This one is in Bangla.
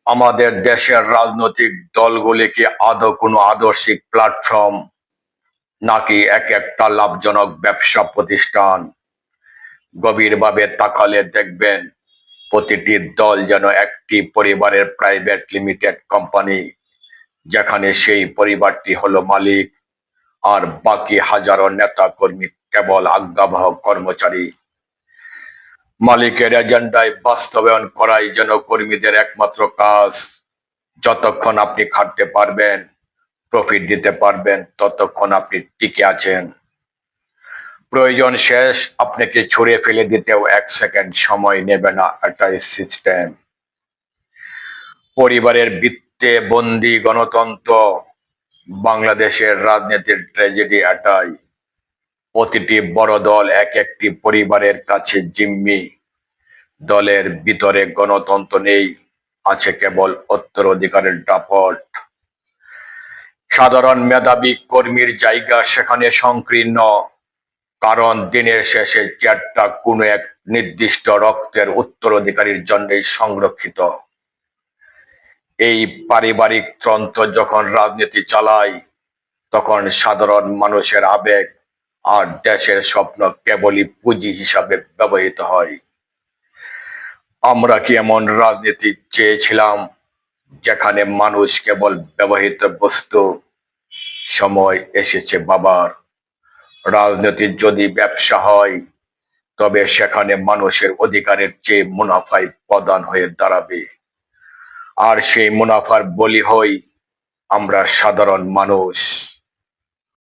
আমাদের দেশের রাজনৈতিক দলগুলি কি আদৌ কোনো আদর্শিক প্ল্যাটফর্ম, নাকি এক একটা লাভজনক ব্যবসা প্রতিষ্ঠান? গভীরভাবে তাকালে দেখবেন প্রতিটি দল যেন একটি পরিবারের প্রাইভেট লিমিটেড কোম্পানি, যেখানে সেই পরিবারটি হলো মালিক আর বাকি হাজারো নেতা কর্মী কেবল আজ্ঞাবহ কর্মচারী। মালিকের এজেন্ডায় বাস্তবায়ন করাই যেন কর্মীদের একমাত্র কাজ। যতক্ষণ আপনি খাটতে পারবেন, প্রফিট দিতে পারবেন, ততক্ষণ আপনি টিকে আছেন। প্রয়োজন শেষ আপনাকে ছুঁড়ে ফেলে দিতেও 1 সেকেন্ড সময় নেবে না এটাই সিস্টেম। পরিবারের বৃত্তে বন্দী গণতন্ত্র। বাংলাদেশের রাজনীতির ট্র্যাজেডি এটাই। প্রতিটি বড় দল এক একটি পরিবারের কাছে জিম্মি। দলের ভিতরে গণতন্ত্র নেই, আছে কেবল উত্তরাধিকারের দাপট। সাধারণ মেধাবী কর্মীর জায়গা সেখানে সংকীর্ণ, কারণ দিনের শেষে চেয়ারটা কোনো এক নির্দিষ্ট রক্তের উত্তরাধিকারীর জন্যই সংরক্ষিত। এই পারিবারিক তন্ত্র যখন রাজনীতি চালায়, তখন সাধারণ মানুষের আবেগ আর দেশের স্বপ্ন কেবলই পুঁজি হিসাবে ব্যবহৃত হয়। আমরা কি এমন রাজনীতি চেয়েছিলাম, যেখানে মানুষ কেবল ব্যবহৃত বস্তু? সময় এসেছে বাবার। রাজনীতি যদি ব্যবসা হয়, তবে সেখানে মানুষের অধিকারের চেয়ে মুনাফাই প্রধান হয়ে দাঁড়াবে। আর সেই মুনাফার বলি হই আমরা সাধারণ মানুষ।